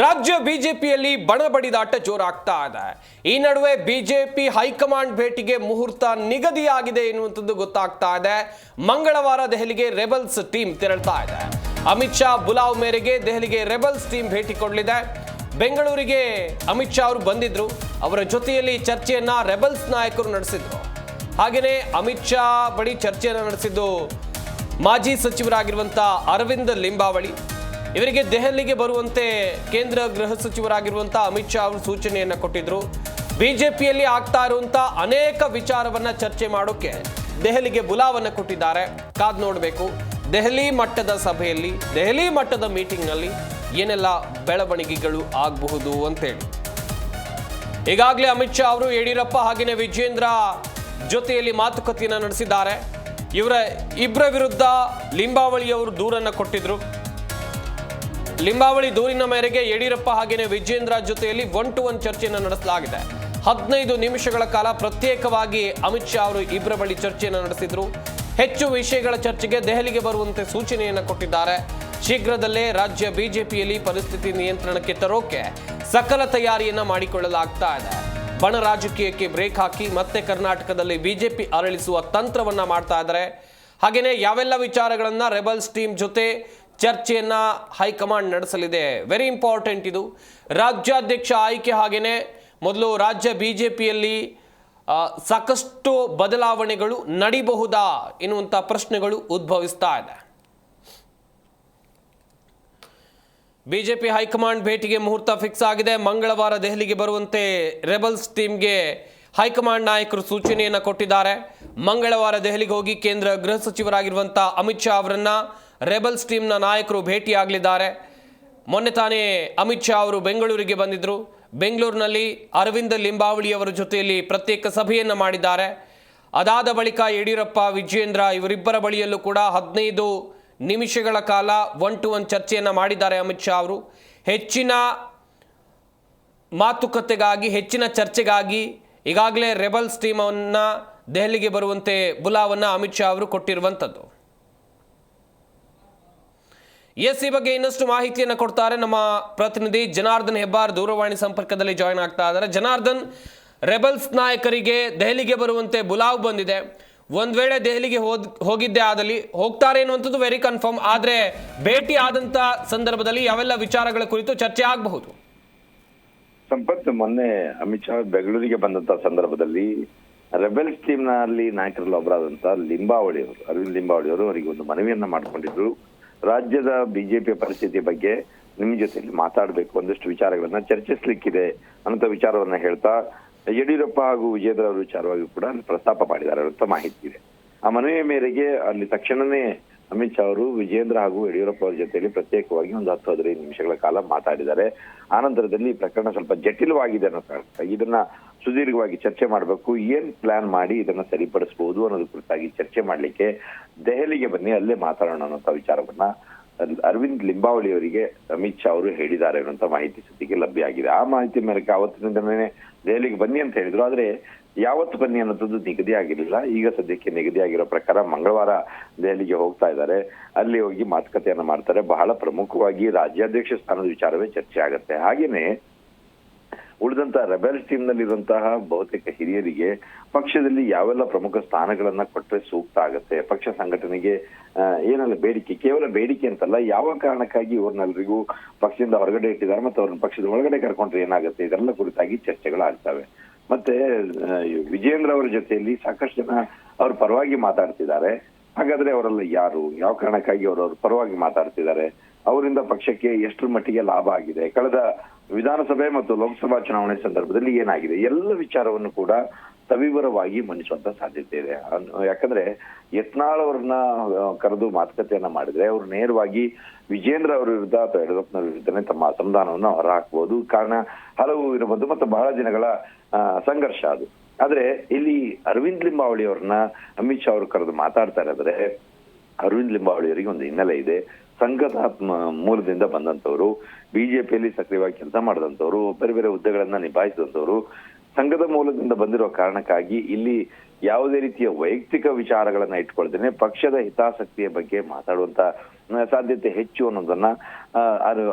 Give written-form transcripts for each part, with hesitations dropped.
ರಾಜ್ಯ ಬಿಜೆಪಿಯಲ್ಲಿ ಬಣಬಡಿದಾಟ ಜೋರಾಗ್ತಾ ಇದೆ. ಈ ನಡುವೆ ಬಿಜೆಪಿ ಹೈಕಮಾಂಡ್ ಭೇಟಿಗೆ ಮುಹೂರ್ತ ನಿಗದಿಯಾಗಿದೆ ಎನ್ನುವಂಥದ್ದು ಗೊತ್ತಾಗ್ತಾ ಇದೆ. ಮಂಗಳವಾರ ದೆಹಲಿಗೆ ರೆಬಲ್ಸ್ ಟೀಮ್ ತೆರಳ್ತಾ ಇದೆ. ಅಮಿತ್ ಶಾ ಬುಲಾವ್ ಮೇರೆಗೆ ದೆಹಲಿಗೆ ರೆಬಲ್ಸ್ ಟೀಮ್ ಭೇಟಿ ಕೊಡಲಿದೆ. ಬೆಂಗಳೂರಿಗೆ ಅಮಿತ್ ಶಾ ಅವರು ಬಂದಿದ್ರು. ಅವರ ಜೊತೆಯಲ್ಲಿ ಚರ್ಚೆಯನ್ನ ರೆಬಲ್ಸ್ ನಾಯಕರು ನಡೆಸಿದ್ರು. ಹಾಗೆಯೇ ಅಮಿತ್ ಶಾ ಬಳಿ ಚರ್ಚೆಯನ್ನು ನಡೆಸಿದ್ದು ಮಾಜಿ ಸಚಿವರಾಗಿರುವಂತಹ ಅರವಿಂದ್ ಲಿಂಬಾವಳಿ. ಇವರಿಗೆ ದೆಹಲಿಗೆ ಬರುವಂತೆ ಕೇಂದ್ರ ಗೃಹ ಸಚಿವರಾಗಿರುವಂತಹ ಅಮಿತ್ ಶಾ ಅವರು ಸೂಚನೆಯನ್ನ ಕೊಟ್ಟಿದ್ರು. ಬಿಜೆಪಿಯಲ್ಲಿ ಆಗ್ತಾ ಇರುವಂತಹ ಅನೇಕ ವಿಚಾರವನ್ನ ಚರ್ಚೆ ಮಾಡೋಕೆ ದೆಹಲಿಗೆ ಬುಲಾವನ್ನ ಕೊಟ್ಟಿದ್ದಾರೆ. ಕಾದ್ ನೋಡಬೇಕು ದೆಹಲಿ ಮಟ್ಟದ ಸಭೆಯಲ್ಲಿ, ದೆಹಲಿ ಮಟ್ಟದ ಮೀಟಿಂಗ್ನಲ್ಲಿ ಏನೆಲ್ಲ ಬೆಳವಣಿಗೆಗಳು ಆಗಬಹುದು ಅಂತೇಳಿ. ಈಗಾಗಲೇ ಅಮಿತ್ ಶಾ ಅವರು ಯಡಿಯೂರಪ್ಪ ಹಾಗೆಯೇ ವಿಜೇಂದ್ರ ಜೊತೆಯಲ್ಲಿ ಮಾತುಕತೆಯನ್ನು ನಡೆಸಿದ್ದಾರೆ. ಇವರ ಇಬ್ಬರ ವಿರುದ್ಧ ಲಿಂಬಾವಳಿ ಅವರು ದೂರನ್ನು ಕೊಟ್ಟಿದ್ರು. ಲಿಂಬಾವಳಿ ದೂರಿನ ಮೇರೆಗೆ ಯಡಿಯೂರಪ್ಪ ಹಾಗೆಯೇ ವಿಜೇಂದ್ರ ಜೊತೆಯಲ್ಲಿ 1-to-1 ಚರ್ಚೆಯನ್ನು ನಡೆಸಲಾಗಿದೆ. 15 ನಿಮಿಷಗಳ ಕಾಲ ಪ್ರತ್ಯೇಕವಾಗಿ ಅಮಿತ್ ಶಾ ಅವರು ಇಬ್ಬರ ಬಳಿ ಚರ್ಚೆಯನ್ನು ನಡೆಸಿದ್ರು. ಹೆಚ್ಚು ವಿಷಯಗಳ ಚರ್ಚೆಗೆ ದೆಹಲಿಗೆ ಬರುವಂತೆ ಸೂಚನೆಯನ್ನು ಕೊಟ್ಟಿದ್ದಾರೆ. ಶೀಘ್ರದಲ್ಲೇ ರಾಜ್ಯ ಬಿಜೆಪಿಯಲ್ಲಿ ಪರಿಸ್ಥಿತಿ ನಿಯಂತ್ರಣಕ್ಕೆ ತರೋಕೆ ಸಕಲ ತಯಾರಿಯನ್ನ ಮಾಡಿಕೊಳ್ಳಲಾಗ್ತಾ ಇದೆ. ಬಣ ರಾಜಕೀಯಕ್ಕೆ ಬ್ರೇಕ್ ಹಾಕಿ ಮತ್ತೆ ಕರ್ನಾಟಕದಲ್ಲಿ ಬಿಜೆಪಿ ಅರಳಿಸುವ ತಂತ್ರವನ್ನ ಮಾಡ್ತಾ ಇದ್ದಾರೆ. ಹಾಗೆಯೇ ಯಾವೆಲ್ಲ ವಿಚಾರಗಳನ್ನ ರೆಬಲ್ಸ್ ಟೀಮ್ ಜೊತೆ ಚರ್ಚೆಯನ್ನ ಹೈಕಮಾಂಡ್ ನಡೆಸಲಿದೆ. ವೆರಿ ಇಂಪಾರ್ಟೆಂಟ್ ಇದು. ರಾಜ್ಯಾಧ್ಯಕ್ಷ ಆಯ್ಕೆ ಹಾಗೆಯೇ ಮೊದಲು ರಾಜ್ಯ ಬಿಜೆಪಿಯಲ್ಲಿ ಸಾಕಷ್ಟು ಬದಲಾವಣೆಗಳು ನಡೀಬಹುದಾ ಎನ್ನುವಂಥ ಪ್ರಶ್ನೆಗಳು ಉದ್ಭವಿಸ್ತಾ ಇದೆ. ಬಿಜೆಪಿ ಹೈಕಮಾಂಡ್ ಭೇಟಿಗೆ ಮುಹೂರ್ತ ಫಿಕ್ಸ್ ಆಗಿದೆ. ಮಂಗಳವಾರ ದೆಹಲಿಗೆ ಬರುವಂತೆ ರೆಬಲ್ಸ್ ಟೀಮ್ಗೆ ಹೈಕಮಾಂಡ್ ನಾಯಕರು ಸೂಚನೆಯನ್ನು ಕೊಟ್ಟಿದ್ದಾರೆ. ಮಂಗಳವಾರ ದೆಹಲಿಗೆ ಹೋಗಿ ಕೇಂದ್ರ ಗೃಹ ಸಚಿವರಾಗಿರುವಂಥ ಅಮಿತ್ ಶಾ ಅವರನ್ನ ರೆಬಲ್ಸ್ ಟೀಮ್ನ ನಾಯಕರು ಭೇಟಿಯಾಗಲಿದ್ದಾರೆ. ಮೊನ್ನೆ ತಾನೇ ಅಮಿತ್ ಶಾ ಅವರು ಬೆಂಗಳೂರಿಗೆ ಬಂದಿದ್ದರು. ಬೆಂಗಳೂರಿನಲ್ಲಿ ಅರವಿಂದ್ ಲಿಂಬಾವಳಿ ಅವರ ಜೊತೆಯಲ್ಲಿ ಪ್ರತ್ಯೇಕ ಸಭೆಯನ್ನು ಮಾಡಿದ್ದಾರೆ. ಅದಾದ ಬಳಿಕ ಯಡಿಯೂರಪ್ಪ, ವಿಜೇಂದ್ರ ಇವರಿಬ್ಬರ ಬಳಿಯಲ್ಲೂ ಕೂಡ 15 ನಿಮಿಷಗಳ ಕಾಲ 1-to-1 ಚರ್ಚೆಯನ್ನು ಮಾಡಿದ್ದಾರೆ ಅಮಿತ್ ಶಾ ಅವರು. ಹೆಚ್ಚಿನ ಮಾತುಕತೆಗಾಗಿ, ಹೆಚ್ಚಿನ ಚರ್ಚೆಗಾಗಿ ಈಗಾಗಲೇ ರೆಬಲ್ಸ್ ಟೀಮನ್ನು ದೆಹಲಿಗೆ ಬರುವಂತೆ ಬುಲಾವನ್ನು ಅಮಿತ್ ಶಾ ಅವರು ಕೊಟ್ಟಿರುವಂಥದ್ದು. ಈ ಬಗ್ಗೆ ಇನ್ನಷ್ಟು ಮಾಹಿತಿಯನ್ನು ಕೊಡ್ತಾರೆ ನಮ್ಮ ಪ್ರತಿನಿಧಿ ಜನಾರ್ದನ್ ಹೆಬ್ಬಾರ್ ದೂರವಾಣಿ ಸಂಪರ್ಕದಲ್ಲಿ ಜಾಯ್ನ್ ಆಗ್ತಾ ಇದ್ದಾರೆ. ಜನಾರ್ದನ್, ರೆಬಲ್ಸ್ ನಾಯಕರಿಗೆ ದೆಹಲಿಗೆ ಬರುವಂತೆ ಬುಲಾವ್ ಬಂದಿದೆ. ಒಂದ್ ವೇಳೆ ದೆಹಲಿಗೆ ಹೋಗಿದ್ದೆ ಆದಲ್ಲಿ ಹೋಗ್ತಾರೆ ಅನ್ನುವಂಥದ್ದು ವೆರಿ ಕನ್ಫರ್ಮ್. ಆದ್ರೆ ಭೇಟಿ ಆದಂತ ಸಂದರ್ಭದಲ್ಲಿ ಯಾವೆಲ್ಲ ವಿಚಾರಗಳ ಕುರಿತು ಚರ್ಚೆ ಆಗಬಹುದು? ಸಂಪತ್, ಮೊನ್ನೆ ಅಮಿತ್ ಶಾ ಬೆಂಗಳೂರಿಗೆ ಬಂದಂತ ಸಂದರ್ಭದಲ್ಲಿ ರೆಬೆಲ್ಸ್ ಟೀಮ್ ನಲ್ಲಿ ನಾಯಕರಲ್ಲಿ ಒಬ್ಬರಾದಂತ ಲಿಂಬಾವಳಿ ಅವರು, ಅರವಿಂದ್ ಲಿಂಬಾವಳಿ ಅವರು ಅವರಿಗೆ ಒಂದು ಮನವಿಯನ್ನ ಮಾಡಿಕೊಂಡಿದ್ರು. ರಾಜ್ಯದ ಬಿಜೆಪಿಯ ಪರಿಸ್ಥಿತಿ ಬಗ್ಗೆ ನಿಮ್ ಜೊತೆಲಿ ಮಾತಾಡಬೇಕು, ಒಂದಷ್ಟು ವಿಚಾರಗಳನ್ನ ಚರ್ಚಿಸ್ಲಿಕ್ಕಿದೆ ಅನ್ನೋ ವಿಚಾರವನ್ನ ಹೇಳ್ತಾ ಯಡಿಯೂರಪ್ಪ ಹಾಗೂ ವಿಜೇಂದ್ರ ಅವರ ವಿಚಾರವಾಗಿ ಕೂಡ ಪ್ರಸ್ತಾಪ ಮಾಡಿದ್ದಾರೆ ಅಂತ ಮಾಹಿತಿ ಇದೆ. ಆ ಮನವಿಯ ಮೇರೆಗೆ ಅಲ್ಲಿ ತಕ್ಷಣನೇ ಅಮಿತ್ ಶಾ ಅವರು ವಿಜೇಂದ್ರ ಹಾಗೂ ಯಡಿಯೂರಪ್ಪ ಅವರ ಜೊತೆಯಲ್ಲಿ ಪ್ರತ್ಯೇಕವಾಗಿ ಒಂದು 10-15 ನಿಮಿಷಗಳ ಕಾಲ ಮಾತಾಡಿದ್ದಾರೆ. ಆನಂತರದಲ್ಲಿ ಪ್ರಕರಣ ಸ್ವಲ್ಪ ಜಟಿಲವಾಗಿದೆ ಅನ್ನೋ ಕಾರಣ ಇದನ್ನ ಸುದೀರ್ಘವಾಗಿ ಚರ್ಚೆ ಮಾಡಬೇಕು, ಏನ್ ಪ್ಲಾನ್ ಮಾಡಿ ಇದನ್ನ ಸರಿಪಡಿಸಬಹುದು ಅನ್ನೋದ್ರ ಕುರಿತಾಗಿ ಚರ್ಚೆ ಮಾಡ್ಲಿಕ್ಕೆ ದೆಹಲಿಗೆ ಬನ್ನಿ, ಅಲ್ಲೇ ಮಾತಾಡೋಣ ಅನ್ನೋ ವಿಚಾರವನ್ನ ಅರವಿಂದ್ ಲಿಂಬಾವಳಿ ಅವರಿಗೆ ಅಮಿತ್ ಶಾ ಅವರು ಹೇಳಿದ್ದಾರೆ ಅನ್ನುವಂತ ಮಾಹಿತಿ ಸದ್ಯಕ್ಕೆ ಲಭ್ಯ ಆಗಿದೆ. ಆ ಮಾಹಿತಿ ಮೇರೆಗೆ ಅವತ್ತಿನಿಂದನೇ ದೆಹಲಿಗೆ ಬನ್ನಿ ಅಂತ ಹೇಳಿದ್ರು. ಆದ್ರೆ ಯಾವತ್ತು ಬನ್ನಿ ಅನ್ನೋದು ನಿಗದಿ ಆಗಿರಲಿಲ್ಲ. ಈಗ ಸದ್ಯಕ್ಕೆ ನಿಗದಿ ಆಗಿರೋ ಪ್ರಕಾರ ಮಂಗಳವಾರ ದೆಹಲಿಗೆ ಹೋಗ್ತಾ ಇದ್ದಾರೆ. ಅಲ್ಲಿ ಹೋಗಿ ಮಾತುಕತೆಯನ್ನ ಮಾಡ್ತಾರೆ. ಬಹಳ ಪ್ರಮುಖವಾಗಿ ರಾಜ್ಯಾಧ್ಯಕ್ಷ ಸ್ಥಾನದ ವಿಚಾರವೇ ಚರ್ಚೆ ಆಗುತ್ತೆ. ಹಾಗೇನೆ ಉಳಿದಂತಹ ರೆಬೆಲ್ಸ್ ಟೀಮ್ ನಲ್ಲಿರುವಂತಹ ಬಹುತೇಕ ಹಿರಿಯರಿಗೆ ಪಕ್ಷದಲ್ಲಿ ಯಾವೆಲ್ಲ ಪ್ರಮುಖ ಸ್ಥಾನಗಳನ್ನ ಕೊಟ್ಟರೆ ಸೂಕ್ತ ಆಗುತ್ತೆ, ಪಕ್ಷ ಸಂಘಟನೆಗೆ ಏನೆಲ್ಲ ಬೇಡಿಕೆ, ಕೇವಲ ಬೇಡಿಕೆ ಅಂತಲ್ಲ, ಯಾವ ಕಾರಣಕ್ಕಾಗಿ ಇವ್ರನ್ನೆಲ್ಲರಿಗೂ ಪಕ್ಷದಿಂದ ಹೊರಗಡೆ ಇಟ್ಟಿದ್ದಾರೆ ಮತ್ತೆ ಅವ್ರನ್ನ ಪಕ್ಷದ ಒಳಗಡೆ ಕರ್ಕೊಂಡ್ರೆ ಏನಾಗುತ್ತೆ, ಇದೆಲ್ಲ ಕುರಿತಾಗಿ ಚರ್ಚೆಗಳು ಆಗ್ತವೆ. ಮತ್ತೆ ವಿಜೇಂದ್ರ ಅವರ ಜೊತೆಯಲ್ಲಿ ಸಾಕಷ್ಟು ಜನ ಅವ್ರ ಪರವಾಗಿ ಮಾತಾಡ್ತಿದ್ದಾರೆ. ಹಾಗಾದ್ರೆ ಅವರೆಲ್ಲ ಯಾರು, ಯಾವ ಕಾರಣಕ್ಕಾಗಿ ಅವ್ರ ಪರವಾಗಿ ಮಾತಾಡ್ತಿದ್ದಾರೆ, ಅವರಿಂದ ಪಕ್ಷಕ್ಕೆ ಎಷ್ಟರ ಮಟ್ಟಿಗೆ ಲಾಭ ಆಗಿದೆ, ಕಳೆದ ವಿಧಾನಸಭೆ ಮತ್ತು ಲೋಕಸಭಾ ಚುನಾವಣೆ ಸಂದರ್ಭದಲ್ಲಿ ಏನಾಗಿದೆ, ಎಲ್ಲ ವಿಚಾರವನ್ನು ಕೂಡ ಸವಿವರವಾಗಿ ಮಂಡಿಸುವಂತ ಸಾಧ್ಯತೆ ಇದೆ. ಯಾಕಂದ್ರೆ ಯತ್ನಾಳ್ ಅವ್ರನ್ನ ಕರೆದು ಮಾತುಕತೆಯನ್ನ ಮಾಡಿದ್ರೆ ಅವ್ರು ನೇರವಾಗಿ ವಿಜೇಂದ್ರ ಅವರ ವಿರುದ್ಧ ಅಥವಾ ಯಡಿಯೂರಪ್ಪನ ವಿರುದ್ಧನೇ ತಮ್ಮ ಅಸಮಾಧಾನವನ್ನು ಹೊರಹಾಕಬಹುದು. ಕಾರಣ ಹಲವು ಇರಬಹುದು ಮತ್ತು ಬಹಳ ದಿನಗಳ ಸಂಘರ್ಷ ಅದು. ಆದ್ರೆ ಇಲ್ಲಿ ಅರವಿಂದ್ ಲಿಂಬಾವಳಿ ಅವ್ರನ್ನ ಅಮಿತ್ ಶಾ ಅವರು ಕರೆದು ಮಾತಾಡ್ತಾ ಇರೋದ್ರೆ, ಅರವಿಂದ್ ಲಿಂಬಾವಳಿ ಅವರಿಗೆ ಒಂದು ಹಿನ್ನೆಲೆ ಇದೆ. ಸಂಘದ ಮೂಲದಿಂದ ಬಂದಂತವ್ರು, ಬಿಜೆಪಿಯಲ್ಲಿ ಸಕ್ರಿಯವಾಗಿ ಕೆಲಸ ಮಾಡಿದಂತವ್ರು, ಬೇರೆ ಬೇರೆ ಹುದ್ದೆಗಳನ್ನ ನಿಭಾಯಿಸಿದಂತವ್ರು, ಸಂಘದ ಮೂಲದಿಂದ ಬಂದಿರೋ ಕಾರಣಕ್ಕಾಗಿ ಇಲ್ಲಿ ಯಾವುದೇ ರೀತಿಯ ವೈಯಕ್ತಿಕ ವಿಚಾರಗಳನ್ನ ಇಟ್ಕೊಳ್ತೇನೆ ಪಕ್ಷದ ಹಿತಾಸಕ್ತಿಯ ಬಗ್ಗೆ ಮಾತಾಡುವಂತ ಸಾಧ್ಯತೆ ಹೆಚ್ಚು ಅನ್ನೋದನ್ನ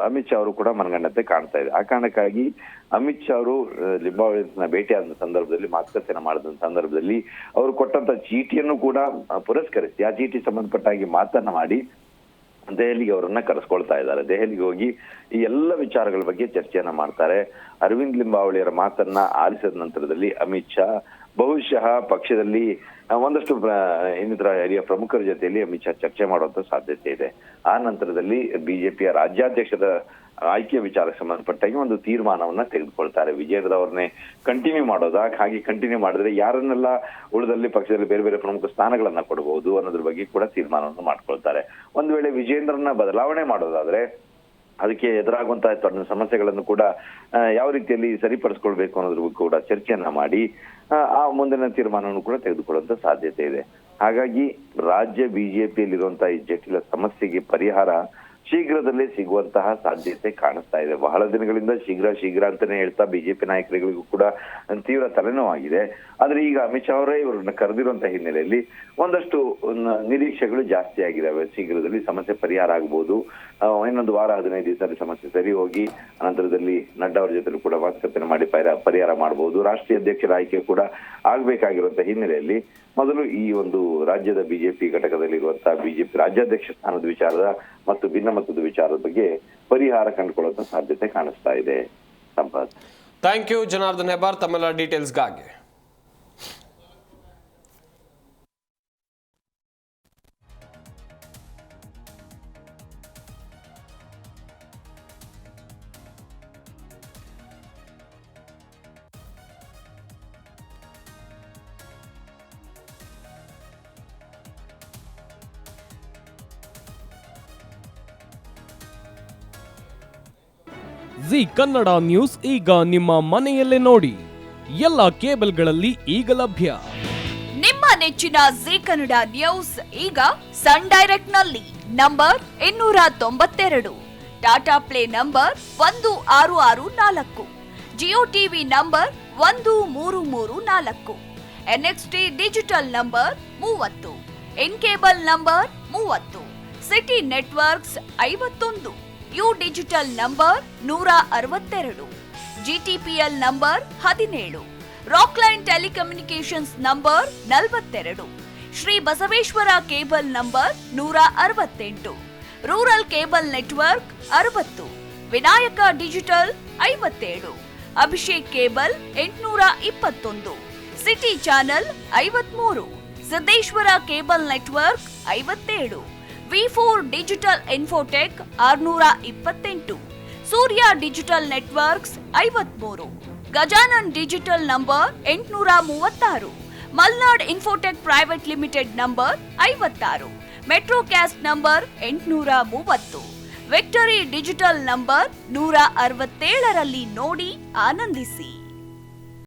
ಅಮಿತ್ ಶಾ ಅವರು ಕೂಡ ಮನಗಂಡಂತೆ ಕಾಣ್ತಾ ಇದೆ. ಆ ಕಾರಣಕ್ಕಾಗಿ ಅಮಿತ್ ಶಾ ಅವರು ಲಿಂಬಾವಳಿಯನ್ನ ಭೇಟಿಯಾದ ಸಂದರ್ಭದಲ್ಲಿ ಮಾತುಕತೆಯನ್ನ ಮಾಡಿದ ಸಂದರ್ಭದಲ್ಲಿ ಅವರು ಕೊಟ್ಟಂತ ಚೀಟಿಯನ್ನು ಕೂಡ ಪುರಸ್ಕರಿಸಿ ಆ ಚೀಟಿ ಸಂಬಂಧಪಟ್ಟಾಗಿ ಮಾತನ್ನ ಮಾಡಿ ದೆಹಲಿಗೆ ಅವರನ್ನ ಕರೆಸ್ಕೊಳ್ತಾ ಇದ್ದಾರೆ. ದೆಹಲಿಗೆ ಹೋಗಿ ಈ ಎಲ್ಲ ವಿಚಾರಗಳ ಬಗ್ಗೆ ಚರ್ಚೆಯನ್ನ ಮಾಡ್ತಾರೆ. ಅರವಿಂದ್ ಲಿಂಬಾವಳಿಯವರ ಮಾತನ್ನ ಆಲಿಸಿದ ನಂತರದಲ್ಲಿ ಅಮಿತ್ ಶಾ ಬಹುಶಃ ಪಕ್ಷದಲ್ಲಿ ಒಂದಷ್ಟು ಇನ್ನಿತರ ಹಿರಿಯ ಪ್ರಮುಖರ ಜೊತೆಯಲ್ಲಿ ಅಮಿತ್ ಶಾ ಚರ್ಚೆ ಮಾಡುವಂತ ಸಾಧ್ಯತೆ ಇದೆ. ಆ ನಂತರದಲ್ಲಿ ಬಿಜೆಪಿಯ ರಾಜ್ಯಾಧ್ಯಕ್ಷರ ಆಯ್ಕೆಯ ವಿಚಾರಕ್ಕೆ ಸಂಬಂಧಪಟ್ಟಾಗಿ ಒಂದು ತೀರ್ಮಾನವನ್ನ ತೆಗೆದುಕೊಳ್ತಾರೆ. ವಿಜೇಂದ್ರ ಅವ್ರನ್ನೇ ಕಂಟಿನ್ಯೂ ಮಾಡೋದಾ, ಹಾಗೆ ಕಂಟಿನ್ಯೂ ಮಾಡಿದ್ರೆ ಯಾರನ್ನೆಲ್ಲ ಉಳಿದಲ್ಲಿ ಪಕ್ಷದಲ್ಲಿ ಬೇರೆ ಬೇರೆ ಪ್ರಮುಖ ಸ್ಥಾನಗಳನ್ನ ಕೊಡಬಹುದು ಅನ್ನೋದ್ರ ಬಗ್ಗೆ ಕೂಡ ತೀರ್ಮಾನವನ್ನು ಮಾಡ್ಕೊಳ್ತಾರೆ. ಒಂದ್ ವೇಳೆ ವಿಜೇಂದ್ರನ ಬದಲಾವಣೆ ಮಾಡೋದಾದ್ರೆ ಅದಕ್ಕೆ ಎದುರಾಗುವಂತಹ ಸಮಸ್ಯೆಗಳನ್ನು ಕೂಡ ಯಾವ ರೀತಿಯಲ್ಲಿ ಸರಿಪಡಿಸ್ಕೊಳ್ಬೇಕು ಅನ್ನೋದ್ರ ಬಗ್ಗೆ ಕೂಡ ಚರ್ಚೆಯನ್ನ ಮಾಡಿ ಆ ಮುಂದಿನ ತೀರ್ಮಾನವನ್ನು ಕೂಡ ತೆಗೆದುಕೊಳ್ಳುವಂತ ಸಾಧ್ಯತೆ ಇದೆ. ಹಾಗಾಗಿ ರಾಜ್ಯ ಬಿಜೆಪಿಯಲ್ಲಿರುವಂತಹ ಈ ಜಟಿಲ ಸಮಸ್ಯೆಗೆ ಪರಿಹಾರ ಶೀಘ್ರದಲ್ಲೇ ಸಿಗುವಂತಹ ಸಾಧ್ಯತೆ ಕಾಣಿಸ್ತಾ ಇದೆ. ಬಹಳ ದಿನಗಳಿಂದ ಶೀಘ್ರ ಅಂತಾನೆ ಹೇಳ್ತಾ ಬಿಜೆಪಿ ನಾಯಕರಿಗಳಿಗೂ ಕೂಡ ತೀವ್ರ ತಲೆನೋವಾಗಿದೆ. ಆದ್ರೆ ಈಗ ಅಮಿತ್ ಶಾ ಅವರೇ ಇವರನ್ನ ಕರೆದಿರುವಂತಹ ಹಿನ್ನೆಲೆಯಲ್ಲಿ ಒಂದಷ್ಟು ನಿರೀಕ್ಷೆಗಳು ಜಾಸ್ತಿ ಆಗಿದಾವೆ. ಶೀಘ್ರದಲ್ಲಿ ಸಮಸ್ಯೆ ಪರಿಹಾರ ಆಗಬಹುದು. ಇನ್ನೊಂದು ವಾರ 15 ದಿವಸದಲ್ಲಿ ಸಮಸ್ಯೆ ಸರಿ ಹೋಗಿ ಅನಂತರದಲ್ಲಿ ನಡ್ಡಾ ಅವರ ಜೊತೆ ಕೂಡ ಮಾತುಕತೆ ಮಾಡಿ ಪರಿಹಾರ ಮಾಡಬಹುದು. ರಾಷ್ಟ್ರೀಯ ಅಧ್ಯಕ್ಷರ ಆಯ್ಕೆ ಕೂಡ ಆಗ್ಬೇಕಾಗಿರುವಂತಹ ಹಿನ್ನೆಲೆಯಲ್ಲಿ ಮೊದಲು ಈ ಒಂದು ರಾಜ್ಯದ ಬಿಜೆಪಿ ಘಟಕದಲ್ಲಿರುವಂತಹ ಬಿಜೆಪಿ ರಾಜ್ಯಾಧ್ಯಕ್ಷ ಸ್ಥಾನದ ವಿಚಾರದ ಮತ್ತು ಭಿನ್ನಮತದ ವಿಚಾರದ ಬಗ್ಗೆ ಪರಿಹಾರ ಕಂಡುಕೊಳ್ಳುವಂತ ಸಾಧ್ಯತೆ ಕಾಣಿಸ್ತಾ ಇದೆ. ಸಂಪತ್, ಥ್ಯಾಂಕ್ ಯು ಜನಾರ್ದನ್ ಹೆಬ್ಬಾರ್ ತಮ್ಮೆಲ್ಲ ಡೀಟೇಲ್ಸ್ಗಾಗಿ. ಜಿ ಕನ್ನಡ ನ್ಯೂಸ್ ಈಗ ನಿಮ್ಮ ಮನೆಯಲ್ಲೇ ನೋಡಿ. ಎಲ್ಲ ಕೇಬಲ್ಗಳಲ್ಲಿ ಈಗ ಲಭ್ಯ. ನಿಮ್ಮ ನೆಚ್ಚಿನ ಜಿ ಕನ್ನಡ ನ್ಯೂಸ್ ಈಗ ಸನ್ ಡೈರೆಕ್ಟ್ ನಲ್ಲಿ number 292, Tata play number 1664, Jio TV number 1334, NXT digital number 30, in cable number 30, city networks 51, U digital number 162, GTPL number 17, Rockline telecommunications number 42, Shri Basaveshwara cable number 168, rural cable network 60, Vinayaka digital 57, Abhishek cable 821, city channel 53, Siddeshwara cable network 57, V4 digital Infotech 628, Surya digital networks 53, Gajanan digital number 836, Malnad Infotech private limited number 56, Metrocast number 830, victory digital number 167ರಲ್ಲಿ ನೋಡಿ ಆನಂದಿಸಿ.